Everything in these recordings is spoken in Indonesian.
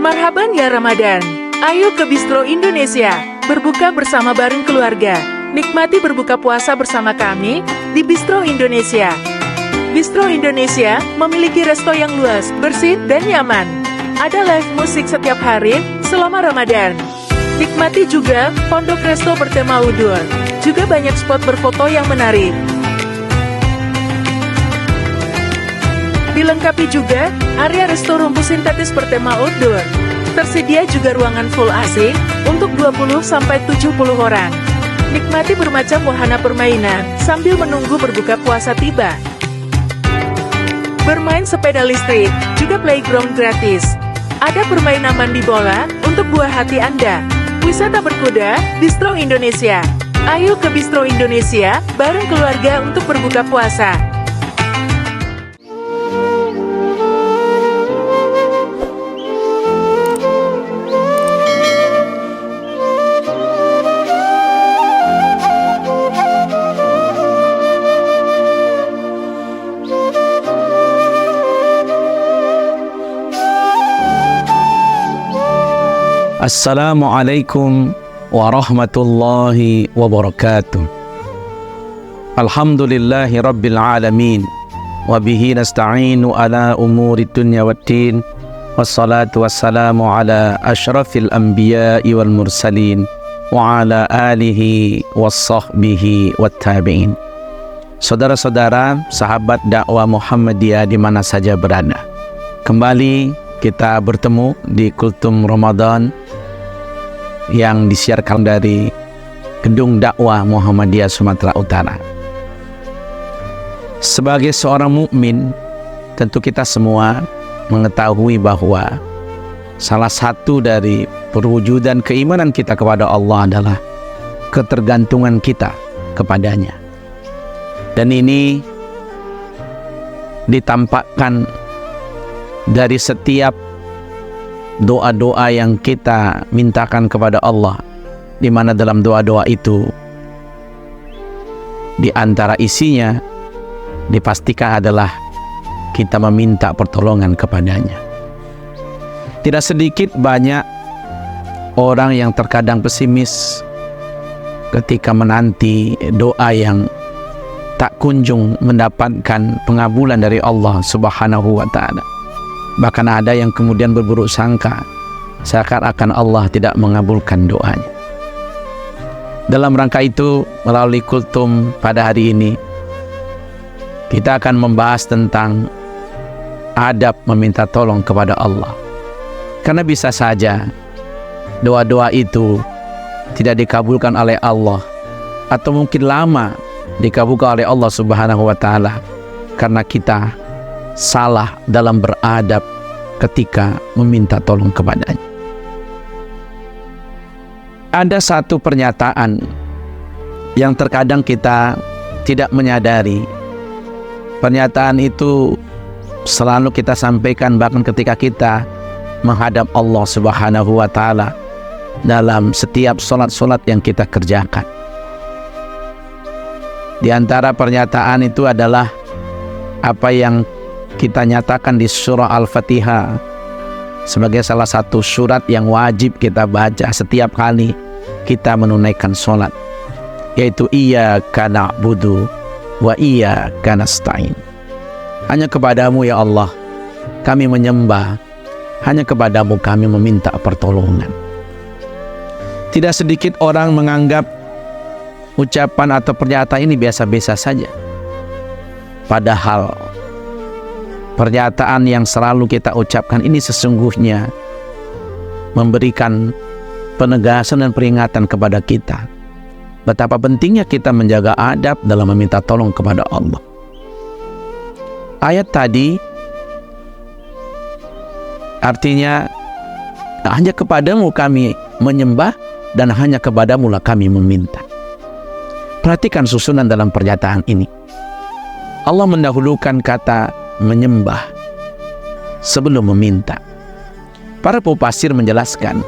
Marhaban ya Ramadan. Ayo ke Bistro Indonesia, berbuka bersama bareng keluarga. Nikmati berbuka puasa bersama kami di Bistro Indonesia. Bistro Indonesia memiliki resto yang luas, bersih, dan nyaman. Ada live musik setiap hari selama Ramadan. Nikmati juga pondok resto bertema outdoor. Juga banyak spot berfoto yang menarik. Dilengkapi juga area resto rumput sintetis bertema outdoor. Tersedia juga ruangan full AC untuk 20-70 orang. Nikmati bermacam wahana permainan sambil menunggu berbuka puasa tiba. Bermain sepeda listrik, juga playground gratis. Ada permainan mandi bola untuk buah hati Anda. Wisata berkuda, Bistro Indonesia. Ayo ke Bistro Indonesia bareng keluarga untuk berbuka puasa. Assalamualaikum warahmatullahi wabarakatuh. Alhamdulillahi rabbil alamin. Wabihi nasta'inu ala umuri dunya waddin. Wassalatu wassalamu ala ashrafil anbiya'i wal mursalin. Wa ala alihi wassahbihi wattabi'in. Saudara-saudara, sahabat dakwah Muhammadiyah di mana saja berada, kembali kita bertemu di Kultum Ramadan yang disiarkan dari Gedung Dakwah Muhammadiyah Sumatera Utara. Sebagai seorang mukmin, tentu kita semua mengetahui bahwa salah satu dari perwujudan keimanan kita kepada Allah adalah ketergantungan kita kepadanya. Dan ini ditampakkan dari setiap doa-doa yang kita mintakan kepada Allah, di mana dalam doa-doa itu di antara isinya dipastikan adalah kita meminta pertolongan kepadanya. Tidak sedikit banyak orang yang terkadang pesimis ketika menanti doa yang tak kunjung mendapatkan pengabulan dari Allah Subhanahu wa ta'ala. Bahkan ada yang kemudian berburuk sangka seakan-akan Allah tidak mengabulkan doanya. Dalam rangka itu, melalui kultum pada hari ini, kita akan membahas tentang adab meminta tolong kepada Allah. Karena bisa saja doa-doa itu tidak dikabulkan oleh Allah, atau mungkin lama dikabulkan oleh Allah Subhanahu wa ta'ala karena kita salah dalam beradab ketika meminta tolong kepadanya. Ada satu pernyataan yang terkadang kita tidak menyadari. Pernyataan itu selalu kita sampaikan bahkan ketika kita menghadap Allah Subhanahu wa ta'ala dalam setiap solat-solat yang kita kerjakan. Di antara pernyataan itu adalah apa yang kita nyatakan di surah Al-Fatihah sebagai salah satu surat yang wajib kita baca setiap kali kita menunaikan sholat, yaitu iyyaka na'budu wa iyyaka nasta'in. Hanya kepadamu ya Allah kami menyembah, hanya kepadamu kami meminta pertolongan. Tidak sedikit orang menganggap ucapan atau pernyataan ini biasa-biasa saja, padahal pernyataan yang selalu kita ucapkan ini sesungguhnya memberikan penegasan dan peringatan kepada kita betapa pentingnya kita menjaga adab dalam meminta tolong kepada Allah. Ayat tadi artinya hanya kepadamu kami menyembah dan hanya kepadamu lah kami meminta. Perhatikan susunan dalam pernyataan ini. Allah mendahulukan kata menyembah sebelum meminta. Para mufasir menjelaskan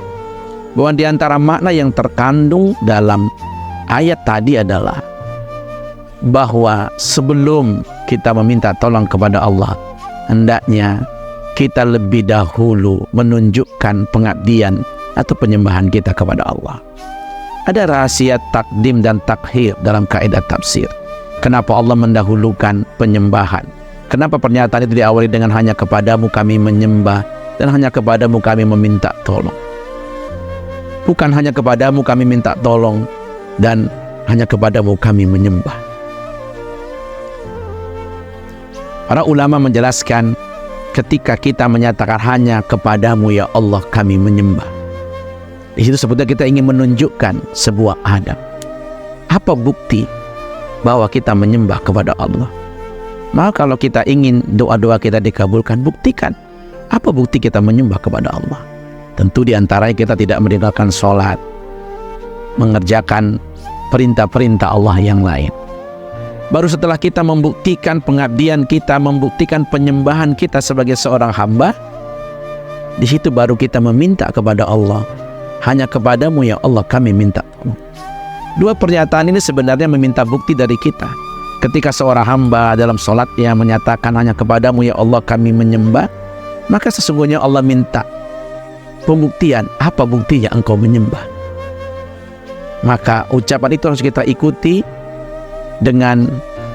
bahwa di antara makna yang terkandung dalam ayat tadi adalah bahwa sebelum kita meminta tolong kepada Allah, hendaknya kita lebih dahulu menunjukkan pengabdian atau penyembahan kita kepada Allah. Ada rahasia takdim dan takhir dalam kaidah tafsir. Kenapa Allah mendahulukan penyembahan? Kenapa pernyataan itu diawali dengan hanya kepadamu kami menyembah dan hanya kepadamu kami meminta tolong? Bukan hanya kepadamu kami minta tolong dan hanya kepadamu kami menyembah. Para ulama menjelaskan, ketika kita menyatakan hanya kepadamu ya Allah kami menyembah, di situ sebetulnya kita ingin menunjukkan sebuah adab. Apa bukti bahwa kita menyembah kepada Allah? Maka kalau kita ingin doa-doa kita dikabulkan, buktikan. Apa bukti kita menyembah kepada Allah? Tentu diantaranya kita tidak meninggalkan sholat, mengerjakan perintah-perintah Allah yang lain. Baru setelah kita membuktikan pengabdian kita, membuktikan penyembahan kita sebagai seorang hamba, di situ baru kita meminta kepada Allah. Hanya kepadamu ya Allah kami minta tolong. Dua pernyataan ini sebenarnya meminta bukti dari kita. Ketika seorang hamba dalam sholatnya menyatakan hanya kepadamu ya Allah kami menyembah, maka sesungguhnya Allah minta pembuktian. Apa buktinya engkau menyembah? Maka ucapan itu harus kita ikuti dengan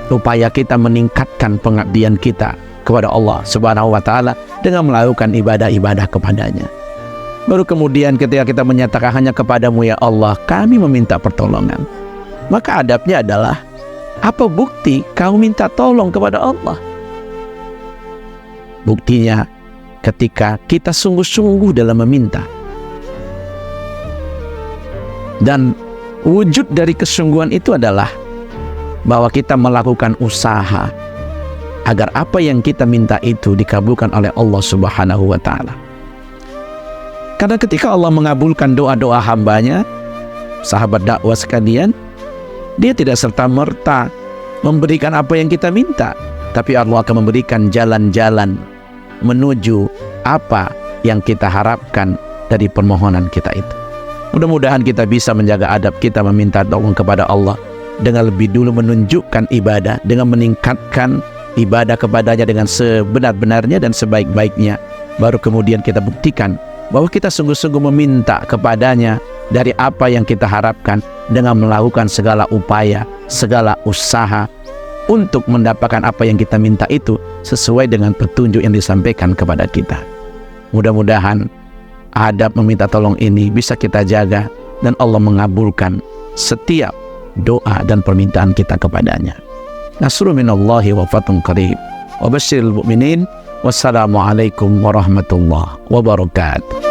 upaya kita meningkatkan pengabdian kita kepada Allah Subhanahu wa Ta'ala dengan melakukan ibadah-ibadah kepadanya. Baru kemudian ketika kita menyatakan hanya kepadamu ya Allah kami meminta pertolongan, maka adabnya adalah apa bukti kau minta tolong kepada Allah? Buktinya ketika kita sungguh-sungguh dalam meminta. Dan wujud dari kesungguhan itu adalah bahwa kita melakukan usaha agar apa yang kita minta itu dikabulkan oleh Allah Subhanahu wa Ta'ala. Karena ketika Allah mengabulkan doa-doa hambanya, sahabat dakwah sekalian, Dia tidak serta-merta memberikan apa yang kita minta, tapi Allah akan memberikan jalan-jalan menuju apa yang kita harapkan dari permohonan kita itu. Mudah-mudahan kita bisa menjaga adab kita meminta tolong kepada Allah dengan lebih dulu menunjukkan ibadah, dengan meningkatkan ibadah kepadanya dengan sebenar-benarnya dan sebaik-baiknya. Baru kemudian kita buktikan bahwa kita sungguh-sungguh meminta kepadanya dari apa yang kita harapkan dengan melakukan segala upaya, segala usaha untuk mendapatkan apa yang kita minta itu sesuai dengan petunjuk yang disampaikan kepada kita. Mudah-mudahan adab meminta tolong ini bisa kita jaga dan Allah mengabulkan setiap doa dan permintaan kita kepadanya. Nasrun minallahi wa fathun qarib. Wa basyiril mu'minin. Wassalamualaikum warahmatullahi wabarakatuh.